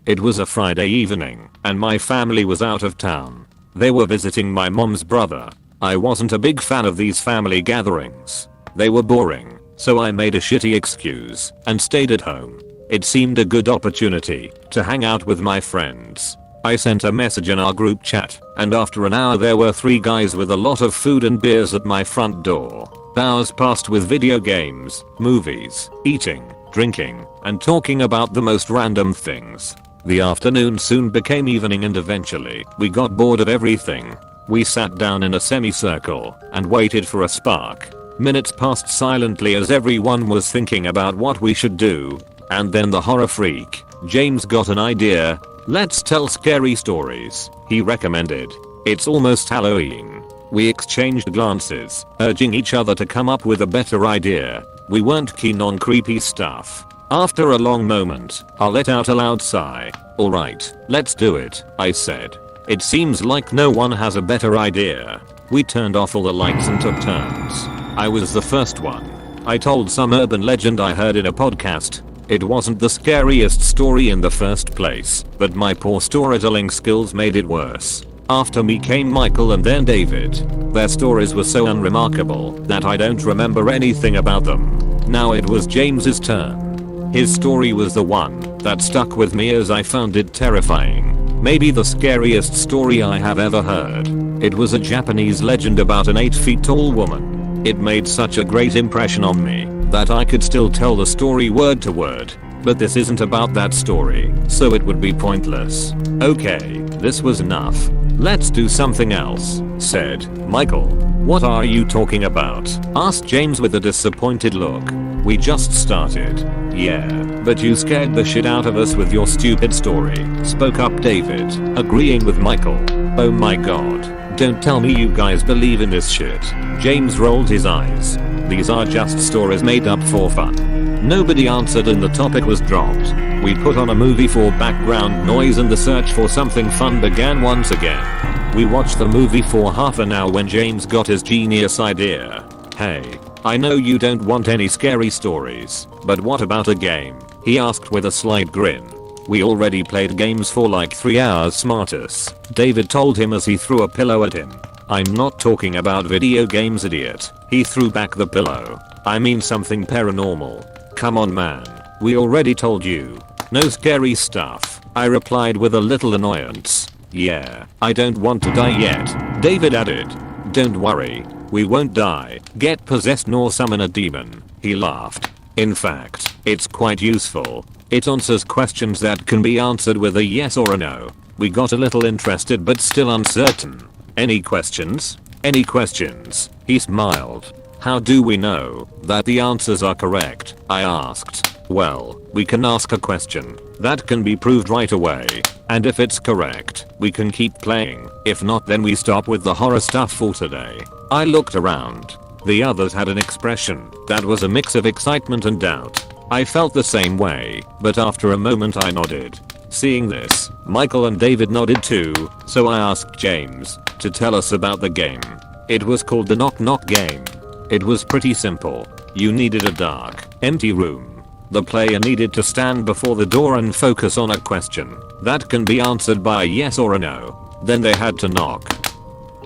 It was a Friday evening, and my family was out of town. They were visiting my mom's brother. I wasn't a big fan of these family gatherings. They were boring, so I made a shitty excuse and stayed at home. It seemed a good opportunity to hang out with my friends. I sent a message in our group chat, and after an hour there were 3 guys with a lot of food and beers at my front door. Hours passed with video games, movies, eating, drinking, and talking about the most random things. The afternoon soon became evening and eventually we got bored of everything. We sat down in a semicircle and waited for a spark. Minutes passed silently as everyone was thinking about what we should do. And then the horror freak, James, got an idea. Let's tell scary stories, he recommended. It's almost Halloween. We exchanged glances, urging each other to come up with a better idea. We weren't keen on creepy stuff. After a long moment, I let out a loud sigh. Alright, let's do it, I said. It seems like no one has a better idea. We turned off all the lights and took turns. I was the first one. I told some urban legend I heard in a podcast. It wasn't the scariest story in the first place, but my poor storytelling skills made it worse. After me came Michael and then David. Their stories were so unremarkable that I don't remember anything about them. Now it was James's turn. His story was the one that stuck with me as I found it terrifying. Maybe the scariest story I have ever heard. It was a Japanese legend about an 8 feet tall woman. It made such a great impression on me that I could still tell the story word to word. But this isn't about that story, so it would be pointless. Okay, this was enough. Let's do something else, said Michael. What are you talking about? Asked James with a disappointed look. We just started. Yeah, but you scared the shit out of us with your stupid story, spoke up David, agreeing with Michael. Oh my god, don't tell me you guys believe in this shit. James rolled his eyes. These are just stories made up for fun. Nobody answered and the topic was dropped. We put on a movie for background noise and the search for something fun began once again. We watched the movie for half an hour when James got his genius idea. Hey, I know you don't want any scary stories, but what about a game? He asked with a slight grin. We already played games for like 3 hours, smartus, David told him as he threw a pillow at him. I'm not talking about video games, idiot. He threw back the pillow. I mean something paranormal. Come on man, we already told you. No scary stuff, I replied with a little annoyance. Yeah, I don't want to die yet, David added. Don't worry, we won't die, get possessed nor summon a demon, he laughed. In fact, it's quite useful. It answers questions that can be answered with a yes or a no. We got a little interested but still uncertain. Any questions? Any questions? He smiled. How do we know that the answers are correct? I asked. Well, we can ask a question that can be proved right away. And if it's correct, we can keep playing. If not, then we stop with the horror stuff for today. I looked around. The others had an expression that was a mix of excitement and doubt. I felt the same way, but after a moment I nodded. Seeing this, Michael and David nodded too, so I asked James to tell us about the game. It was called the Knock Knock game. It was pretty simple. You needed a dark, empty room. The player needed to stand before the door and focus on a question that can be answered by a yes or a no. Then they had to knock.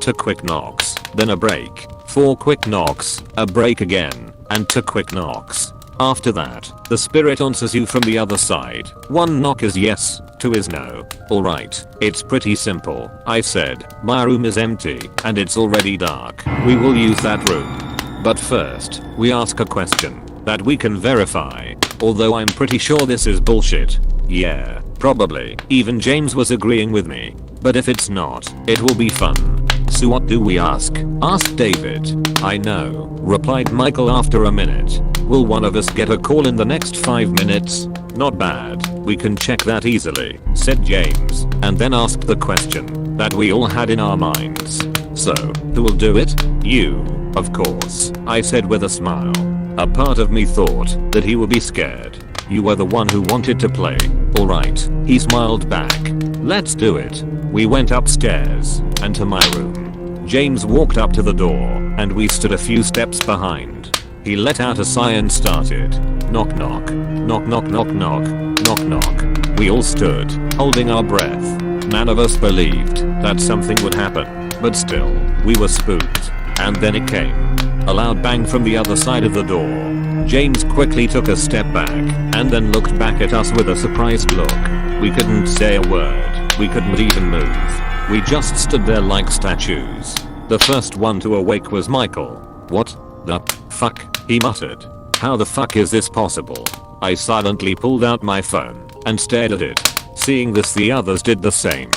2 quick knocks, then a break, 4 quick knocks, a break again, and 2 quick knocks. After that, the spirit answers you from the other side. 1 knock is yes, 2 is no. Alright, it's pretty simple, I said. My room is empty, and it's already dark. We will use that room. But first, we ask a question that we can verify. Although I'm pretty sure this is bullshit. Yeah, probably. Even James was agreeing with me. But if it's not, it will be fun. So what do we ask? Asked David. I know, replied Michael after a minute. Will one of us get a call in the next 5 minutes? Not bad, we can check that easily, said James, and then asked the question that we all had in our minds. So, who will do it? You, of course, I said with a smile. A part of me thought that he would be scared. You were the one who wanted to play. Alright, he smiled back. Let's do it. We went upstairs and to my room. James walked up to the door and we stood a few steps behind. He let out a sigh and started. Knock knock. Knock knock knock knock. Knock knock. We all stood, holding our breath. None of us believed that something would happen, but still, we were spooked. And then it came. A loud bang from the other side of the door. James quickly took a step back, and then looked back at us with a surprised look. We couldn't say a word. We couldn't even move. We just stood there like statues. The first one to awake was Michael. "What the fuck?" he muttered. "How the fuck is this possible?" I silently pulled out my phone and stared at it. Seeing this, the others did the same.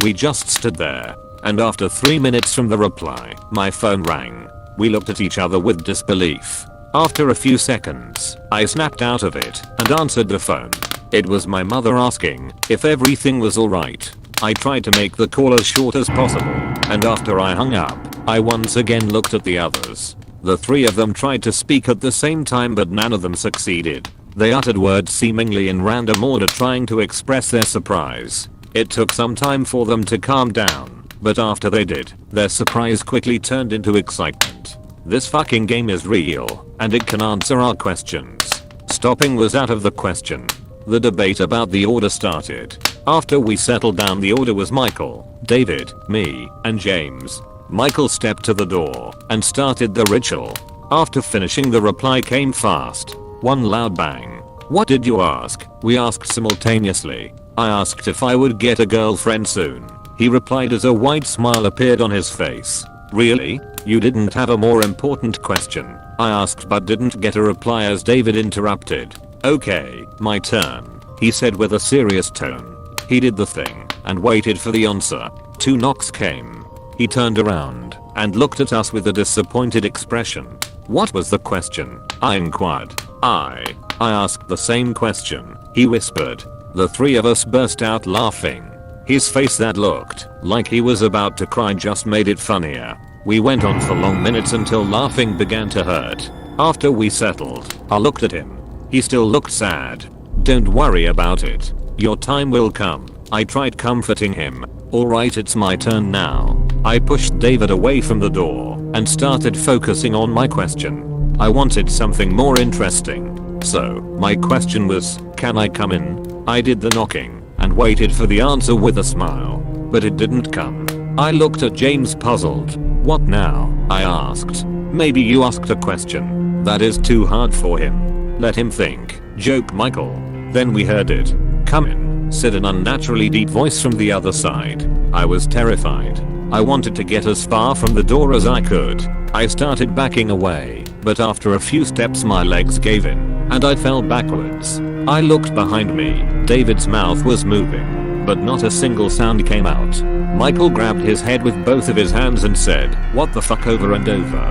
We just stood there, and after 3 minutes from the reply, my phone rang. We looked at each other with disbelief. After a few seconds, I snapped out of it and answered the phone. It was my mother asking if everything was alright. I tried to make the call as short as possible, and after I hung up, I once again looked at the others. The three of them tried to speak at the same time, but none of them succeeded. They uttered words seemingly in random order, trying to express their surprise. It took some time for them to calm down, but after they did, their surprise quickly turned into excitement. This fucking game is real, and it can answer our questions. Stopping was out of the question. The debate about the order started. After we settled down, the order was Michael, David, me, and James. Michael stepped to the door and started the ritual. After finishing, the reply came fast. One loud bang. "What did you ask?" we asked simultaneously. I asked if I would get a girlfriend soon. He replied as a wide smile appeared on his face. "Really? You didn't have a more important question?" I asked, but didn't get a reply as David interrupted. "Okay, my turn," he said with a serious tone. He did the thing and waited for the answer. 2 knocks came. He turned around and looked at us with a disappointed expression. "What was the question?" I inquired. I asked the same question, he whispered. The three of us burst out laughing. His face that looked like he was about to cry just made it funnier. We went on for long minutes until laughing began to hurt. After we settled, I looked at him. He still looked sad. "Don't worry about it. Your time will come." I tried comforting him. "Alright, it's my turn now." I pushed David away from the door and started focusing on my question. I wanted something more interesting. So, my question was, "Can I come in?" I did the knocking and waited for the answer with a smile, but it didn't come. I looked at James puzzled. "What now?" I asked. "Maybe you asked a question that is too hard for him. Let him think," joked Michael. Then we heard it. "Come in," said an unnaturally deep voice from the other side. I was terrified. I wanted to get as far from the door as I could. I started backing away, but after a few steps my legs gave in, and I fell backwards. I looked behind me. David's mouth was moving, but not a single sound came out. Michael grabbed his head with both of his hands and said, "What the fuck?" over and over.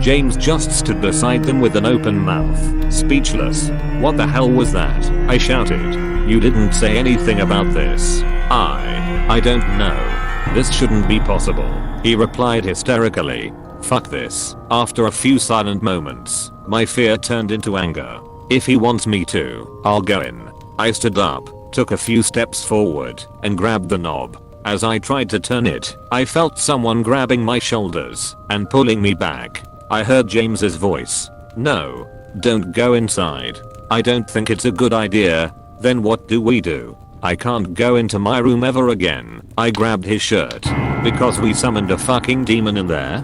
James just stood beside them with an open mouth, speechless. "What the hell was that?" I shouted. "You didn't say anything about this." I don't know. This shouldn't be possible," he replied hysterically. "Fuck this." After a few silent moments, my fear turned into anger. "If he wants me to, I'll go in." I stood up, took a few steps forward, and grabbed the knob. As I tried to turn it, I felt someone grabbing my shoulders and pulling me back. I heard James's voice. "No, don't go inside. I don't think it's a good idea." "Then what do we do?" "I can't go into my room ever again." I grabbed his shirt. "Because we summoned a fucking demon in there?"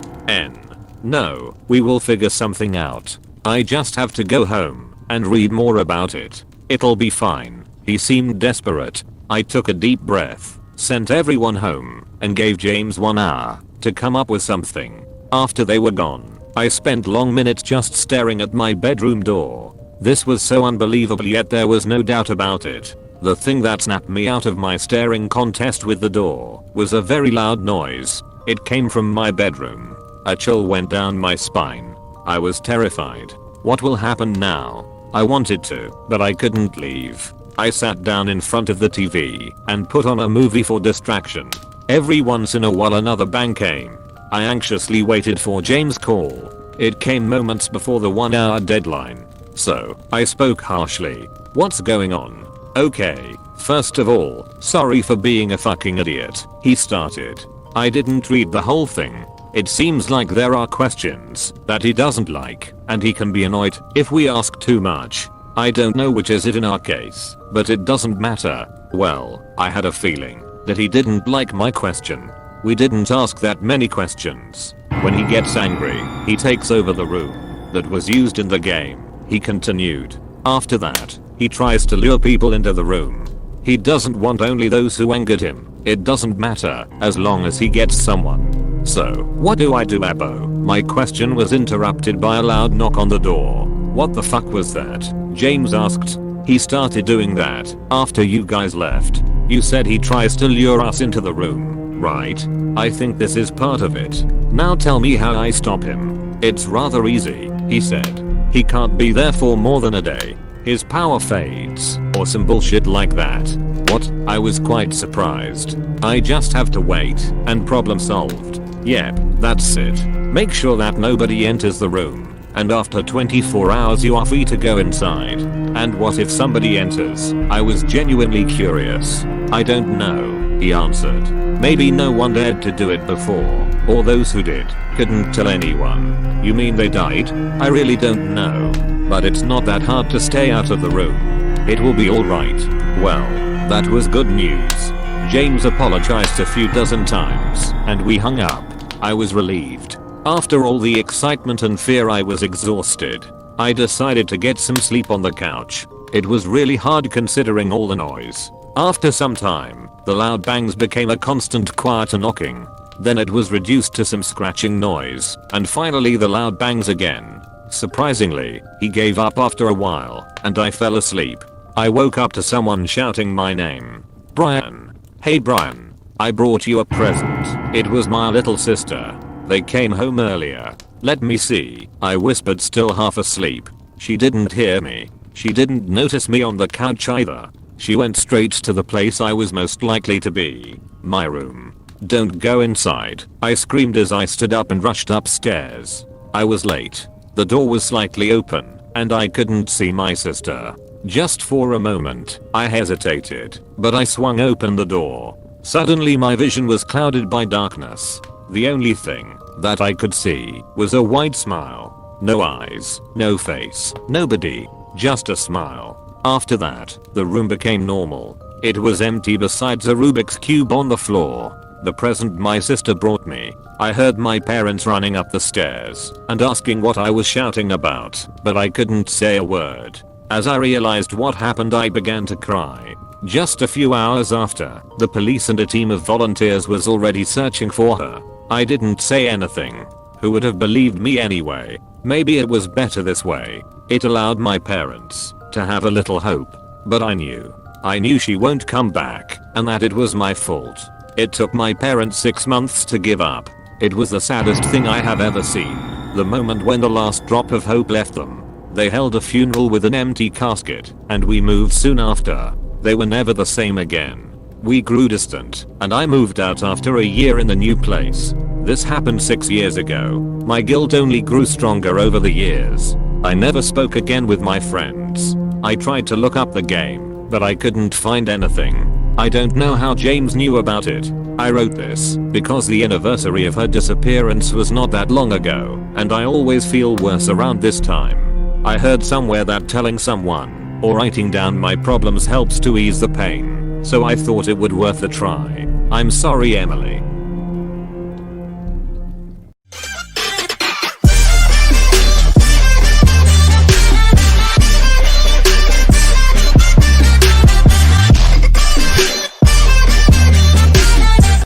"No, we will figure something out. I just have to go home and read more about it. It'll be fine." He seemed desperate. I took a deep breath, sent everyone home, and gave James 1 hour to come up with something. After they were gone, I spent long minutes just staring at my bedroom door. This was so unbelievable, yet there was no doubt about it. The thing that snapped me out of my staring contest with the door was a very loud noise. It came from my bedroom. A chill went down my spine. I was terrified. What will happen now? I wanted to, but I couldn't leave. I sat down in front of the TV and put on a movie for distraction. Every once in a while another bang came. I anxiously waited for James' call. It came moments before the 1 hour deadline. So, I spoke harshly. "What's going on?" "Okay, first of all, sorry for being a fucking idiot," he started. I didn't read the whole thing. It seems like there are questions that he doesn't like, and he can be annoyed if we ask too much. I don't know which is it in our case, but it doesn't matter. Well, I had a feeling that he didn't like my question. We didn't ask that many questions. When he gets angry, he takes over the room that was used in the game. He continued. After that, he tries to lure people into the room. He doesn't want only those who angered him. It doesn't matter as long as he gets someone. So, what do I do, Abo? My question was interrupted by a loud knock on the door. What the fuck was that? James asked. He started doing that after you guys left. You said he tries to lure us into the room, right? I think this is part of it. Now tell me how I stop him. It's rather easy, he said. He can't be there for more than a day. His power fades, or some bullshit like that. What? I was quite surprised. I just have to wait, and problem solved. Yep, that's it. Make sure that nobody enters the room. And after 24 hours you are free to go inside. And what if somebody enters? I was genuinely curious. I don't know, he answered. Maybe no one dared to do it before, or those who did couldn't tell anyone. You mean they died? I really don't know. But it's not that hard to stay out of the room. It will be alright. Well, that was good news. James apologized a few dozen times, and we hung up. I was relieved. After all the excitement and fear, I was exhausted. I decided to get some sleep on the couch. It was really hard considering all the noise. After some time, the loud bangs became a constant quieter knocking. Then it was reduced to some scratching noise, and finally the loud bangs again. Surprisingly, he gave up after a while, and I fell asleep. I woke up to someone shouting my name. Brian. Hey Brian. I brought you a present. It was my little sister. They came home earlier. Let me see. I whispered, still half asleep. She didn't hear me. She didn't notice me on the couch either. She went straight to the place I was most likely to be. My room. Don't go inside. I screamed as I stood up and rushed upstairs. I was late. The door was slightly open, and I couldn't see my sister. Just for a moment, I hesitated, but I swung open the door. Suddenly my vision was clouded by darkness. The only thing that I could see was a wide smile. No eyes, no face, nobody, just a smile. After that, the room became normal. It was empty besides a Rubik's Cube on the floor. The present my sister brought me. I heard my parents running up the stairs and asking what I was shouting about, but I couldn't say a word. As I realized what happened, I began to cry. Just a few hours after, the police and a team of volunteers was already searching for her. I didn't say anything. Who would have believed me anyway? Maybe it was better this way. It allowed my parents to have a little hope. But I knew she won't come back, and that it was my fault. It took my parents 6 months to give up. It was the saddest thing I have ever seen. The moment when the last drop of hope left them. They held a funeral with an empty casket, and we moved soon after. They were never the same again. We grew distant, and I moved out after a year in the new place. This happened 6 years ago. My guilt only grew stronger over the years. I never spoke again with my friends. I tried to look up the game, but I couldn't find anything. I don't know how James knew about it. I wrote this because the anniversary of her disappearance was not that long ago, and I always feel worse around this time. I heard somewhere that telling someone or writing down my problems helps to ease the pain, so I thought it would worth a try. I'm sorry, Emily.